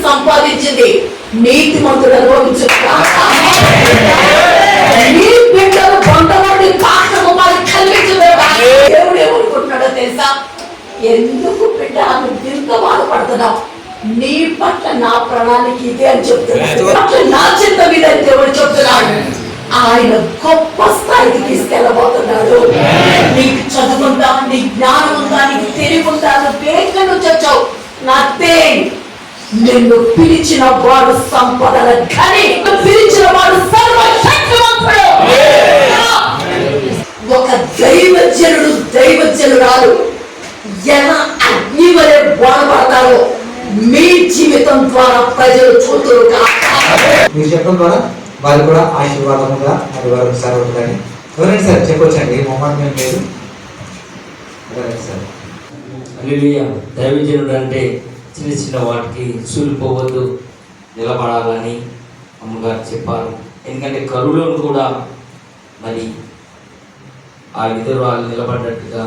సంపాదించింది నీతిమంతుడు అనుభవించుగా. నీ బిడ్డలు కొంతమంది కాష్టము మరి కల్పించలేదా? దేవుడు ఏమనుకుంటున్నాడో తెలుసా? ఎందుకు బిడ్డ నువ్వు ఇంత బాధపడుతున్నావు? నీ పట్ల నా ప్రణాళిక ఇదే అని చెప్తున్నాడు. నా చిత్తం ఇదే అని దేవుడు చెప్తున్నాడు. ఆయన గొప్ప స్థాయికి తీసుకెళ్ళబోతున్నాడు. నీకు చదువుందా, నీ జ్ఞానం ఉందా, నీకు తెలివి ఉందా, నువ్వు దేంట్లో నుంచి వచ్చావు? నాతే నిన్ను పిలిచిన వాడు సంపదల ఘని, పిలిచిన వాడు సర్వశక్తివంతుడు. ఒక దైవజనురాలు ఎలా అగ్ని వలె బోధపడతారో మీ జీవితం ద్వారా ప్రజలు చూతురుగా. మీరు చెప్పడం ద్వారా వారు కూడా ఆశీర్వాదముగా మరి వారు సర్వదని ఎవరండి సార్ చెప్పొచ్చండి. మొహమ్మద్ మేము లేదు సార్. హల్లెలూయా. దైవజనుడు అంటే చిన్న చిన్న వాటికి సూలిపోవద్దు, నిలబడాలని అమ్మగారు చెప్పారు. ఎందుకంటే కరువులో కూడా మరి ఆ విధురాలు నిలబడ్డట్టుగా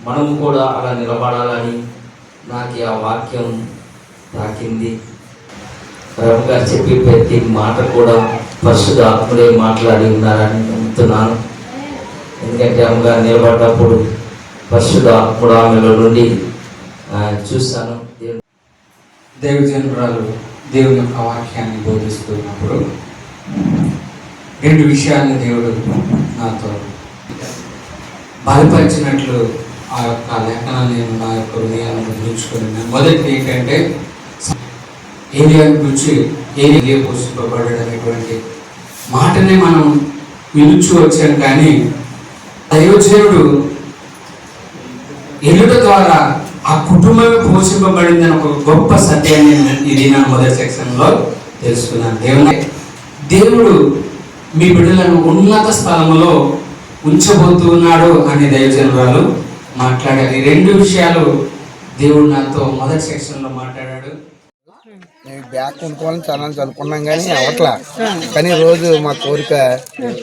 మనము కూడా అలా నిలబడాలని నాకు ఆ వాక్యం తాకింది. రమ్మగారు చెప్పి ప్రతి మాట కూడా పరిశుద్ధ ఆత్మలే మాట్లాడి ఉన్నారని నమ్ముతున్నాను. ఎందుకంటే అమ్మగారు నిలబడ్డప్పుడు పరిశుద్ధ ఆత్ముడు ఆమెలో నుండి చూశాను. దైవజనురాలు దేవుని యొక్క వాక్యాన్ని బోధిస్తున్నప్పుడు రెండు విషయాలను దేవుడు నాతో బలపరిచినట్లు ఆ యొక్క లేఖనాన్ని నేను నా యొక్క హృదయాన్ని గురించుకున్నాను. మొదటి ఏంటంటే ఏలియాని గురించి ఏలియా పోషింపబడ్డాడు అనేటువంటి మాటనే మనం వినుచు వచ్చాం. కానీ దైవజనుడు ఎలుట ద్వారా ఆ కుటుంబమే పోషింపబడిందని ఒక గొప్ప సత్యాన్ని ఇది నా మొదటి సెక్షన్లో తెలుసుకున్నాను. దేవుడు మీ బిడ్డలను ఉన్నత స్థలంలో ఉంచబోతున్నాడు అనే దైవజనురాలు మాట్లాడారు. ఈ రెండు విషయాలు దేవుడు నాతో మొదటి సెక్షన్లో మాట్లాడాడు. మేము బ్యాగ్ కొనుక్కోవాలని చాలా అనుకున్నాం కానీ అవట్లా. కానీ రోజు మా కోరిక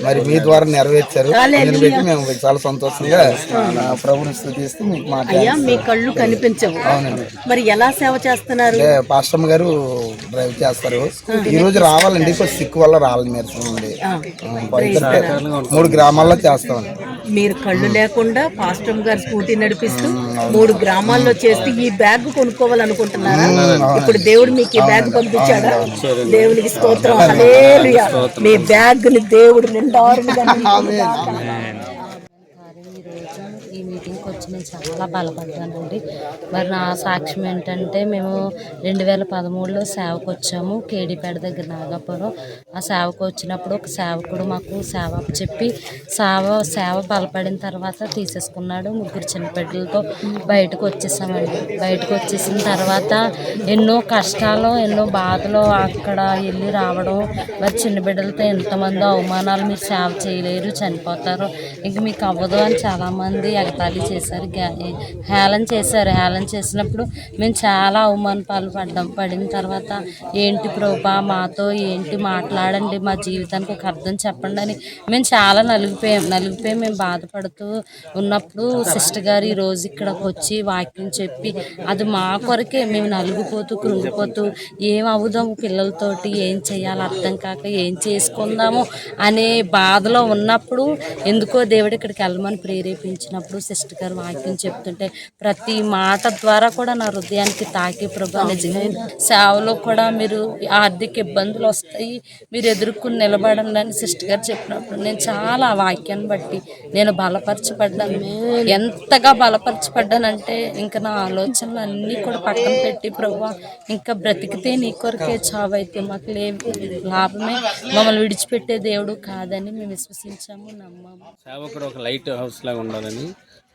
మరి మీ ద్వారా నెరవేర్చారు. దీన్ని బట్టి మేము చాలా సంతోషంగా ప్రభుని స్తుతిస్తూ మీకు మాట్లాడారు. మీ కళ్ళు కనిపించవు. అవునండి. మరి ఎలా సేవ చేస్తున్నారు? పాస్టమ్ గారు డ్రైవ్ చేస్తారు. ఈ రోజు రావాలండి, కొంచెం సిక్ వల్ల రావాలి. నేర్చుకోండి 3 గ్రామాల్లో చేస్తామండి. మీరు కళ్ళు లేకుండా పాస్టమ్ గారు స్కూటీ నడిపిస్తూ 3 గ్రామాల్లో చేస్తూ ఈ బ్యాగ్ కొనుక్కోవాలనుకుంటున్నారా? ఇప్పుడు దేవుడు మీకు ఈ బ్యాగ్ పంపించాడా? దేవునికి స్తోత్రం. హల్లెలూయా. మీ బ్యాగ్ ని దేవుడు నిండారుగా ఈ మీటింగ్కి వచ్చి నేను చాలా బలపడ్డానండి. మరి నా సాక్ష్యం ఏంటంటే మేము 2013లో సేవకు వచ్చాము. కేడీపేట దగ్గర నాగపురం. ఆ సేవకు వచ్చినప్పుడు ఒక సేవకుడు మాకు సేవ చెప్పి సేవ బలపడిన తర్వాత తీసేసుకున్నాడు. 3 చిన్నపిల్లలతో బయటకు వచ్చేసామండి. బయటకు వచ్చేసిన తర్వాత ఎన్నో కష్టాలు, ఎన్నో బాధలు, అక్కడ వెళ్ళి రావడం, మరి చిన్న బిడ్డలతో ఎంతమంది అవమానాలు, మీరు సేవ చేయలేరు, చనిపోతారు, ఇంక మీకు అవ్వదు అని చాలామంది ఎగతాళి చేశారు, హేళన చేశారు. హేళన చేసినప్పుడు మేము చాలా అవమాన పడిన తర్వాత ఏంటి ప్రభా మాతో ఏంటి మాట్లాడండి, మా జీవితానికి ఒక అర్థం చెప్పండి అని మేము చాలా నలిగిపోయి మేము బాధపడుతూ ఉన్నప్పుడు సిస్టర్ గారు ఈరోజు ఇక్కడికి వచ్చి వాక్యం చెప్పి అది మా కొరకే మేము నలిగిపోతూ కృంగిపోతూ ఏం అవుదాము పిల్లలతోటి, ఏం చేయాలో అర్థం కాక ఏం చేసుకుందాము అనే బాధలో ఉన్నప్పుడు ఎందుకో దేవుడు ఇక్కడికి వెళ్ళమని ప్రేరేపించినప్పుడు సిస్టర్ గారు వాక్యం చెప్తుంటే ప్రతి మాట ద్వారా కూడా నా హృదయానికి తాకి ప్రభా నిజంగా సేవలో కూడా మీరు ఆర్థిక ఇబ్బందులు వస్తాయి, మీరు ఎదుర్కొని నిలబడండి అని సిస్టర్ గారు చెప్పినప్పుడు నేను చాలా వాక్యాన్ని బట్టి నేను బలపరచబడ్డాను. ఎంతగా బలపరచబడ్డానంటే ఇంకా నా ఆలోచనలు అన్నీ కూడా పక్కన పెట్టి ప్రభా ఇంకా బ్రతికితే నీ కొరకే, చావైతే మాకు లాభమే, మమ్మల్ని విడిచిపెట్టే దేవుడు కాదని మేము విశ్వసించాము, నమ్మాము. సేవకుడు ఒక లైట్ హౌస్ లాగా ఉండాలని,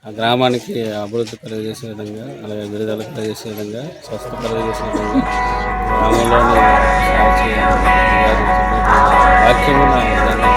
ఆ గ్రామానికి అభివృద్ధి కలుగజేసే విధంగా, అలాగే విడుదల కలుగజేసే విధంగా, స్వస్థ కలుగజేసే విధంగా గ్రామంలోనే సేవ చేయాలని వాక్యము నా విధంగా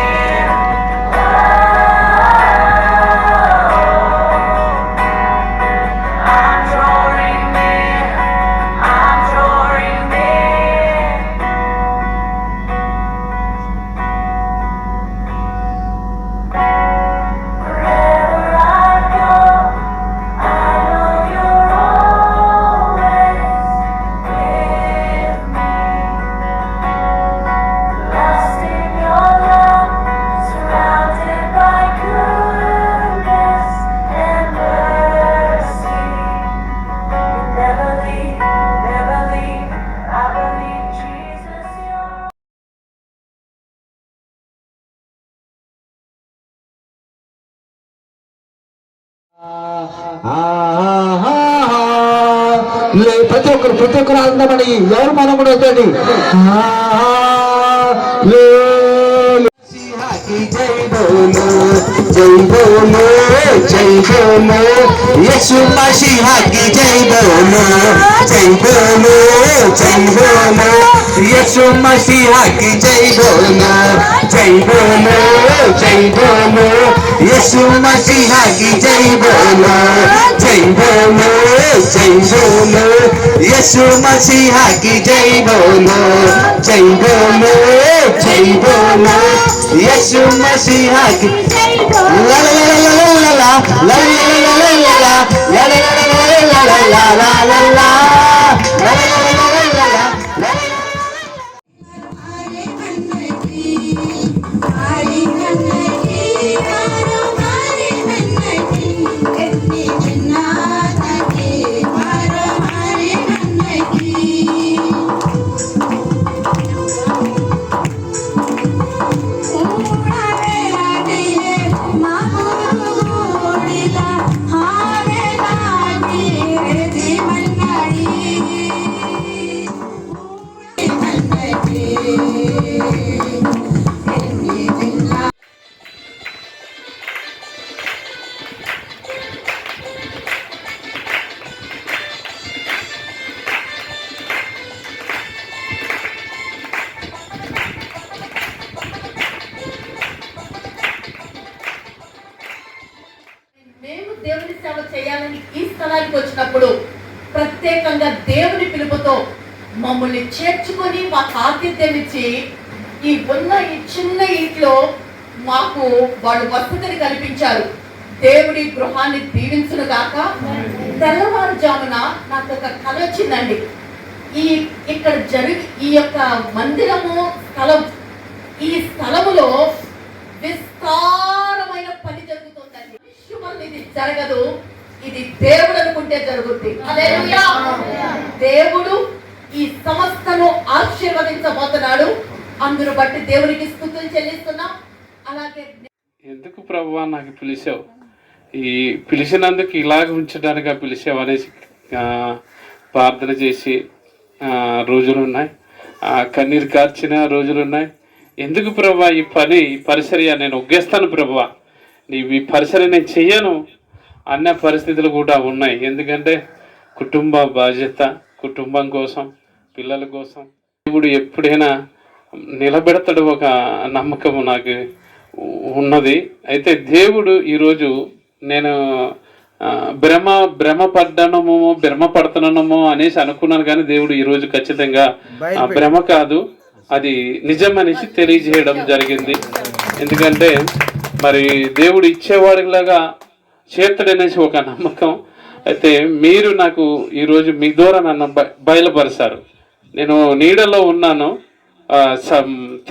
ప్రతి ఒక్కరు ఆనందమని ఎవరు మనం కూడా వద్దండి. జై బోలో జై బోలో జై బోలో యేసు మసీహా की जय बोलो जय बोलो जय बोलो యేసు మసీహా की जय बोलो जय बोलो जय बोलो యేసు మసీహా की जय बोलो जय बोलो जय बोलो యేసు మసీహా की जय बोलो जय बोलो जय बोलो యేసు మసీహా की ला ला ला ला ला ला ला ला మేము దేవుని సేవ చేయాలని ఈ స్థలానికి వచ్చినప్పుడు ప్రత్యేకంగా దేవుని పిలుపుతో మమ్మల్ని చేర్చుకొని మాకు ఆతిథ్యం ఇచ్చి ఈ చిన్న ఇంట్లో మాకు వాళ్ళు వసతిని కల్పించారు. దేవుడి గృహాన్ని దీవించును గాక. తెల్లవారుజామున నాకు ఒక కల వచ్చిందండి. ఇక్కడ ఈ యొక్క మందిరము స్థలం, ఈ స్థలములో విస్తారమైన పని జరుగుతుందండి. ఇది జరగదు, ఇది దేవుడు అనుకుంటే జరుగుద్ది. హల్లెలూయా. దేవుడు ఈ సంస్థను ఆశీర్వదించబోతున్నాడు. అందును బట్టి దేవునికి స్తుతులు చెల్లిస్తున్నాం. అలాగే ఎందుకు ప్రభువా నాకు పిలిచావు, ఈ పిలిచినందుకు ఇలాగ ఉంచడానికి పిలిచావు అనేసి ప్రార్థన చేసి రోజులున్నాయి, కన్నీరు కార్చిన రోజులున్నాయి. ఎందుకు ప్రభువా ఈ పరిసర నేను ఒగ్గేస్తాను ప్రభువా, ఈ పరిసర నేను చెయ్యను అన్న పరిస్థితులు కూడా ఉన్నాయి. ఎందుకంటే కుటుంబ బాధ్యత, కుటుంబం కోసం, పిల్లల కోసం దేవుడు ఎప్పుడైనా నిలబెడతాడు ఒక నమ్మకము నాకు ఉన్నది. అయితే దేవుడు ఈరోజు నేను భ్రమ పడుతున్నామో అనేసి అనుకున్నాను, కానీ దేవుడు ఈరోజు ఖచ్చితంగా భ్రమ కాదు, అది నిజం అనేసి తెలియజేయడం జరిగింది. ఎందుకంటే మరి దేవుడు ఇచ్చేవాడిలాగా చేస్తాడనేసి ఒక నమ్మకం. అయితే మీరు నాకు ఈరోజు మీ ద్వారా నన్ను బయలుపరిచారు. నేను నీడలో ఉన్నాను,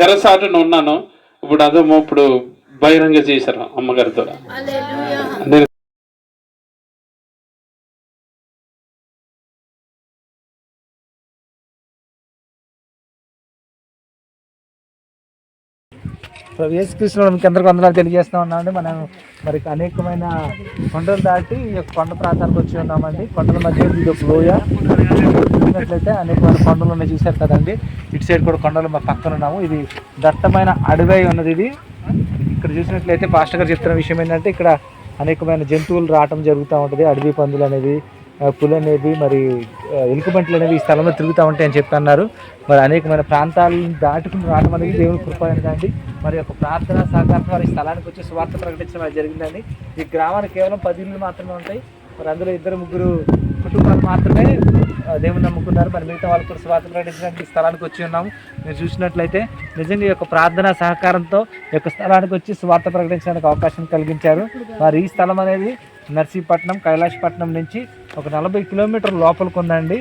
తెరసాటును ఉన్నాను, ఇప్పుడు బహిరంగ చేశారు అమ్మగారి ద్వారా. నేను యేసుక్రీస్తు మీకు అందరికీ వందనాలు తెలియజేస్తూ ఉన్నామండి. మనం మరి అనేకమైన కొండలు దాటి ఈ యొక్క కొండ ప్రాంతానికి వచ్చి ఉన్నామండి. కొండల మధ్య ఇది ఒక లోయ చూసినట్లయితే అనేకమైన కొండలు ఉన్నాయి, చూశారు కదండి. ఇటు సైడ్ కూడా కొండలు మా పక్కన ఉన్నాము. ఇది దట్టమైన అడవి ఉన్నది. ఇది ఇక్కడ చూసినట్లయితే పాస్టర్ గారు చెప్తున్న విషయం ఏంటంటే ఇక్కడ అనేకమైన జంతువులు రావటం జరుగుతూ ఉంటుంది. అడవి పందులు అనేవి, పులి అనేవి, మరి ఎలుకబంట్లు అనేవి ఈ స్థలంలో తిరుగుతూ ఉంటాయి అని చెప్తున్నారు. మరి అనేకమైన ప్రాంతాలను దాటుకుని రావడం అనేది దేవుని కృప అండి. మరి ఒక ప్రార్థన సహకారం వారి స్థలానికి వచ్చి సువార్త ప్రకటించడం జరిగిందండి. ఈ గ్రామానికి కేవలం 10 ఇళ్ళు మాత్రమే ఉంటాయి. మరి అందులో 2-3 కుటుంబాలు మాత్రమే దేవుని నమ్ముకున్నారు. మరి మిగతా వాళ్ళు కూడా సువార్త ప్రకటించడానికి ఈ స్థలానికి వచ్చి ఉన్నాము. మీరు చూసినట్లయితే నిజంగా ఈ యొక్క ప్రార్థనా సహకారంతో ఈ యొక్క స్థలానికి వచ్చి సువార్త ప్రకటించడానికి అవకాశం కలిగించారు. మరి ఈ స్థలం అనేది నర్సీపట్నం, కైలాసపట్నం నుంచి ఒక 40 కిలోమీటర్ల లోపలికి ఉందండి.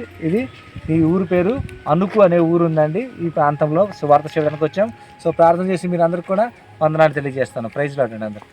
ఈ ఊరు పేరు అనుకు అనే ఊరు ఉందండి. ఈ ప్రాంతంలో సువార్త చేయడానికి వచ్చాం. సో ప్రార్థన చేసి మీరు అందరికీ కూడా వందనాలు తెలియజేస్తాను. ప్రైజ్ లార్డ్ అండి అందరూ.